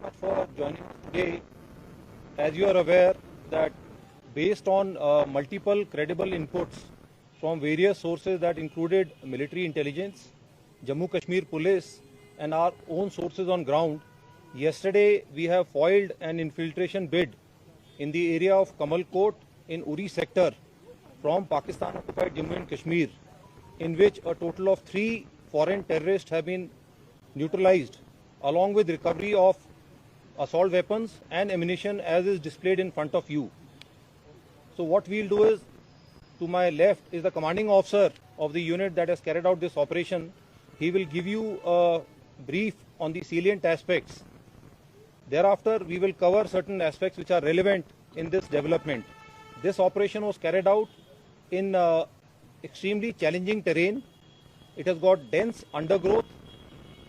Much for joining today. As you are aware that based on multiple credible inputs from various sources that included military intelligence, Jammu Kashmir police and our own sources on ground, yesterday we have foiled an infiltration bid in the area of Kamal Kot in Uri sector from Pakistan occupied Jammu and Kashmir, in which a total of 3 foreign terrorists have been neutralized, along with recovery of assault weapons and ammunition as is displayed in front of you. So what we'll do is, to my left is the commanding officer of the unit that has carried out this operation. He will give you a brief on the salient aspects. Thereafter, we will cover certain aspects which are relevant in this development. This operation was carried out in extremely challenging terrain. It has got dense undergrowth.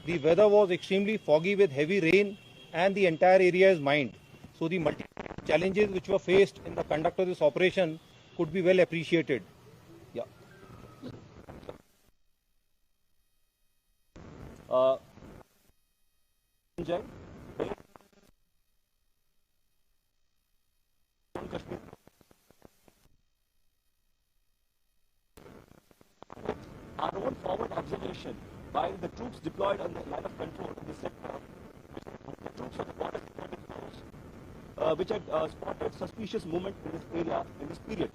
The weather was extremely foggy with heavy rain, and the entire area is mined. So the multiple challenges which were faced in the conduct of this operation could be well appreciated. Yeah. Our own forward observation by the troops deployed on the line of control in the sector, the troops of the border security force, which had spotted suspicious movement in this area in this period.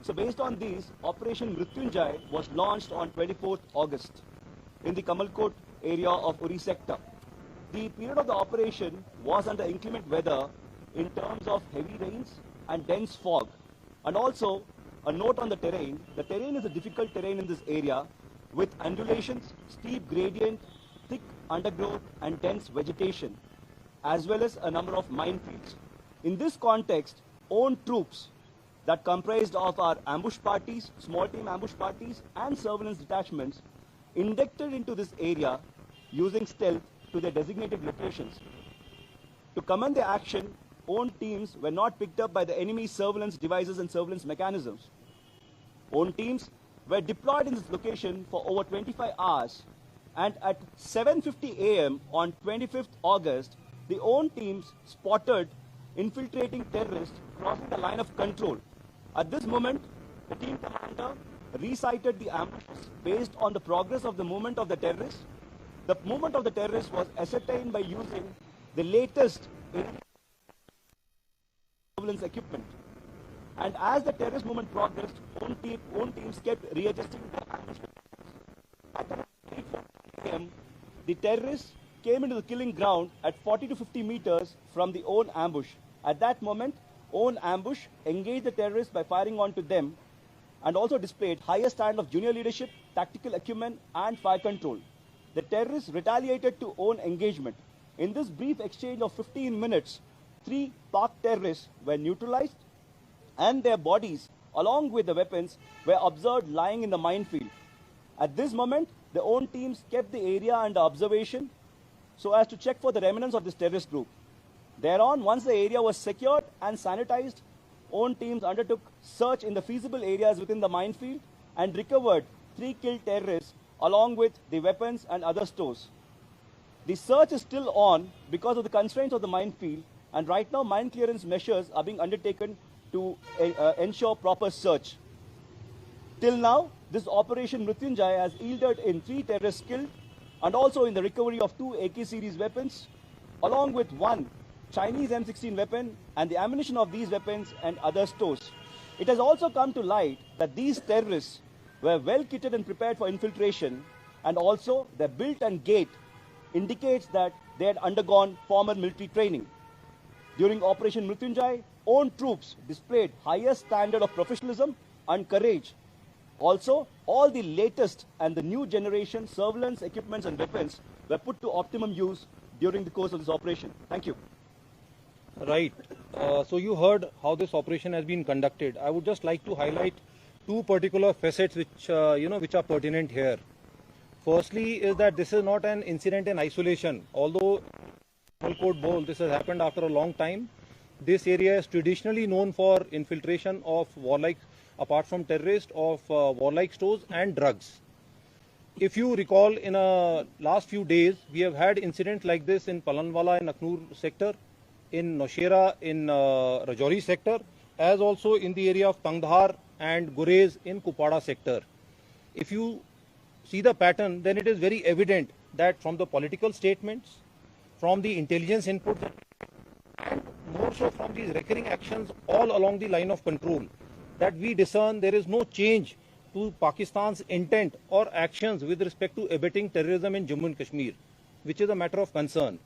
So based on these, Operation Mrityunjay was launched on 24th August in the Kamalkot area of Uri sector. The period of the operation was under inclement weather in terms of heavy rains and dense fog. And also, a note on the terrain is a difficult terrain in this area with undulations, steep gradient, thick undergrowth and dense vegetation, as well as a number of minefields. In this context, own troops that comprised of our ambush parties, small team ambush parties and surveillance detachments inducted into this area using stealth to their designated locations. To commend the action, own teams were not picked up by the enemy's surveillance devices and surveillance mechanisms. Own teams were deployed in this location for over 25 hours, and at 7:50 a.m. on 25th August, the own teams spotted infiltrating terrorists crossing the line of control. At this moment, the team commander recited the ambushes based on the progress of the movement of the terrorists. The movement of the terrorists was ascertained by using the latest surveillance equipment. And as the terrorist movement progressed, own teams kept readjusting their ambush. At 8:40 a.m., the terrorists came into the killing ground at 40 to 50 meters from the own ambush. At that moment, own ambush engaged the terrorists by firing onto them and also displayed higher standard of junior leadership, tactical acumen and fire control. The terrorists retaliated to own engagement. In this brief exchange of 15 minutes, 3 Pak terrorists were neutralized and their bodies, along with the weapons, were observed lying in the minefield. At this moment, the own teams kept the area under observation so as to check for the remnants of this terrorist group. Thereon, once the area was secured and sanitized, own teams undertook search in the feasible areas within the minefield and recovered 3 killed terrorists along with the weapons and other stores. The search is still on because of the constraints of the minefield, and right now mine clearance measures are being undertaken to ensure proper search. Till now, this Operation Mrityunjay has yielded in 3 terrorists killed and also in the recovery of 2 AK series weapons, along with 1 Chinese M16 weapon and the ammunition of these weapons and other stores. It has also come to light that these terrorists were well kitted and prepared for infiltration, and also their build and gait indicates that they had undergone formal military training. During Operation Mrityunjay, own troops displayed highest standard of professionalism and courage. Also, all the latest and the new generation surveillance equipments and weapons were put to optimum use during the course of this operation. Thank you. Right. So you heard how this operation has been conducted. I would just like to highlight 2 particular facets which which are pertinent here. Firstly is that this is not an incident in isolation. Although Kamalkot Bowl, this has happened after a long time. This area is traditionally known for infiltration of warlike, apart from terrorists, of warlike stores and drugs. if you recall, in last few days, we have had incidents like this in Palanwala in Aknoor sector, in Noshera in Rajouri sector, as also in the area of Tangdhar and Gurez in Kupada sector. If you see the pattern, then it is very evident that from the political statements, from the intelligence input, and more so from these recurring actions all along the line of control, that we discern there is no change to Pakistan's intent or actions with respect to abetting terrorism in Jammu and Kashmir, which is a matter of concern.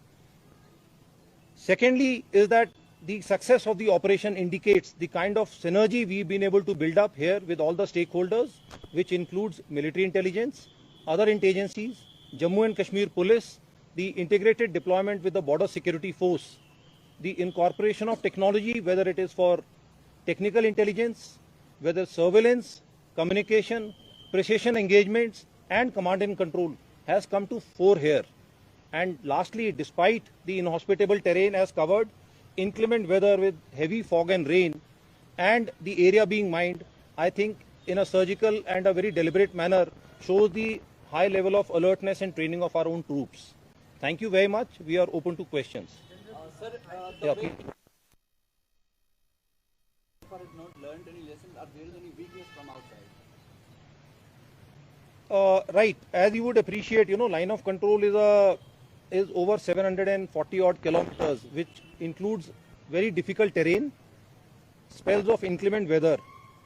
Secondly, is that the success of the operation indicates the kind of synergy we've been able to build up here with all the stakeholders, which includes military intelligence, other agencies, Jammu and Kashmir Police, the integrated deployment with the Border Security Force, the incorporation of technology, whether it is for technical intelligence, whether surveillance, communication, precision engagements, and command and control has come to fore here. And lastly, despite the inhospitable terrain as covered, inclement weather with heavy fog and rain, and the area being mined, I think in a surgical and a very deliberate manner shows the high level of alertness and training of our own troops. Thank you very much. We are open to questions. Sir, Yeah, way far has not learned any lessons, or there is any weakness from outside? Right. As you would appreciate, line of control is over 740 odd kilometers, which includes very difficult terrain, spells of inclement weather.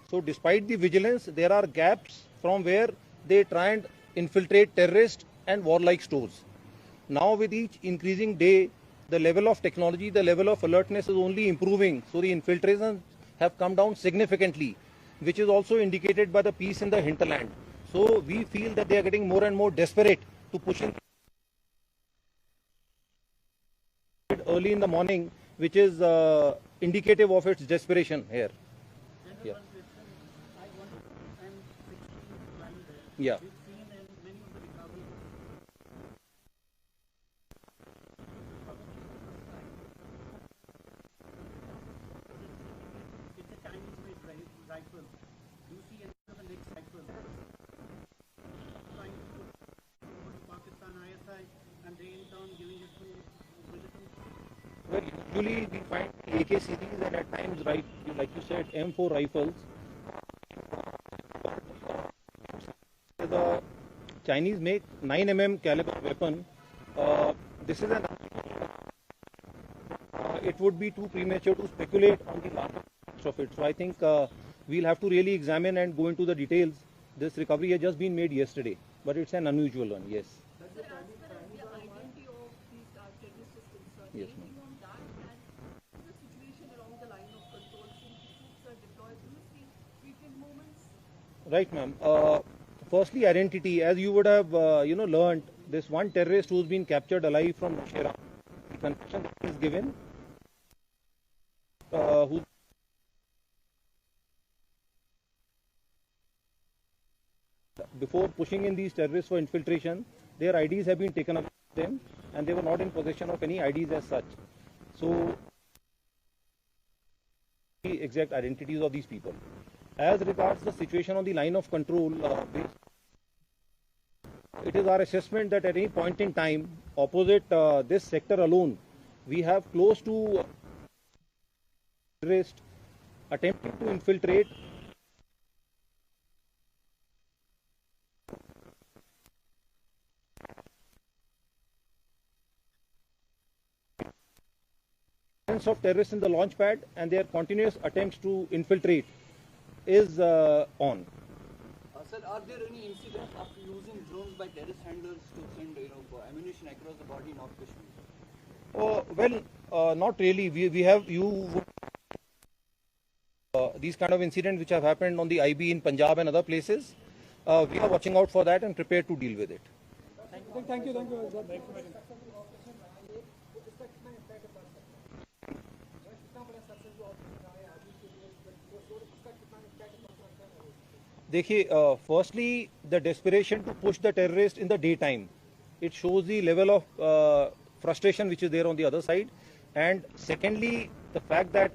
So despite the vigilance, there are gaps from where they try and infiltrate terrorist and warlike stores. Now with each increasing day, the level of technology, the level of alertness is only improving. So the infiltrations have come down significantly, which is also indicated by the peace in the hinterland. So we feel that they are getting more and more desperate to push in early in the morning, which is indicative of its desperation here. Yeah. Yeah. Well, usually we find AK series and at times, right, like you said, M4 rifles. The Chinese make 9mm caliber weapon. This is an. It would be too premature to speculate on the larger of it. So I think we'll have to really examine and go into the details. This recovery has just been made yesterday, but it's an unusual one. Yes. The identity of these terrorists is concerned. Yes, Anything on that, and the situation along the line of control, since troops are deployed, do you see frequent movements? Right, ma'am. Firstly, identity. As you would have, learned, this one terrorist who's been captured alive from Noshera, the confession that is given, who before pushing in these terrorists for infiltration, their IDs have been taken up from them, and they were not in possession of any IDs as such. So, the exact identities of these people. As regards the situation on the line of control, it is our assessment that at any point in time, opposite this sector alone, we have close to terrorists attempting to infiltrate of terrorists in the launch pad, and their continuous attempts to infiltrate is on. Sir, are there any incidents of using drones by terrorist handlers to send ammunition across the body in North Kashmir? Well, not really. We have these kind of incidents which have happened on the IB in Punjab and other places. We are watching out for that and prepared to deal with it. Thank you. देखिए, firstly, the desperation to push the terrorist in the daytime, it shows the level of frustration which is there on the other side. And secondly, the fact that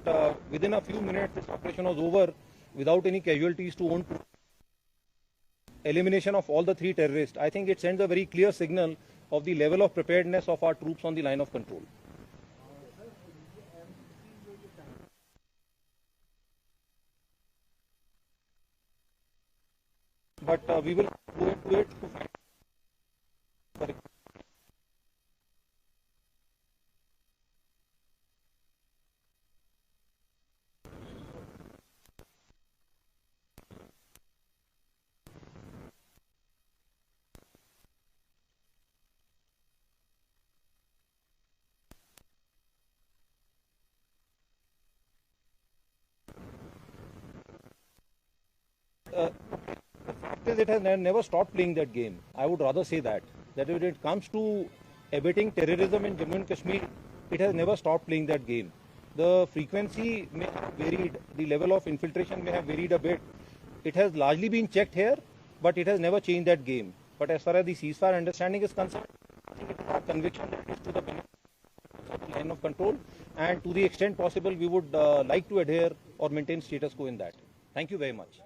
within a few minutes this operation was over without any casualties to own. elimination of all the 3 terrorists, I think it sends a very clear signal of the level of preparedness of our troops on the line of control. But we will go into it to find. It has never stopped playing that game. I would rather say that when it comes to abating terrorism in Jammu and Kashmir, it has never stopped playing that game. The frequency may have varied, the level of infiltration may have varied a bit. It has largely been checked here, but it has never changed that game. But as far as the ceasefire understanding is concerned, I think it is our conviction that it is to the benefit of the line of control, and to the extent possible, we would like to adhere or maintain status quo in that. Thank you very much.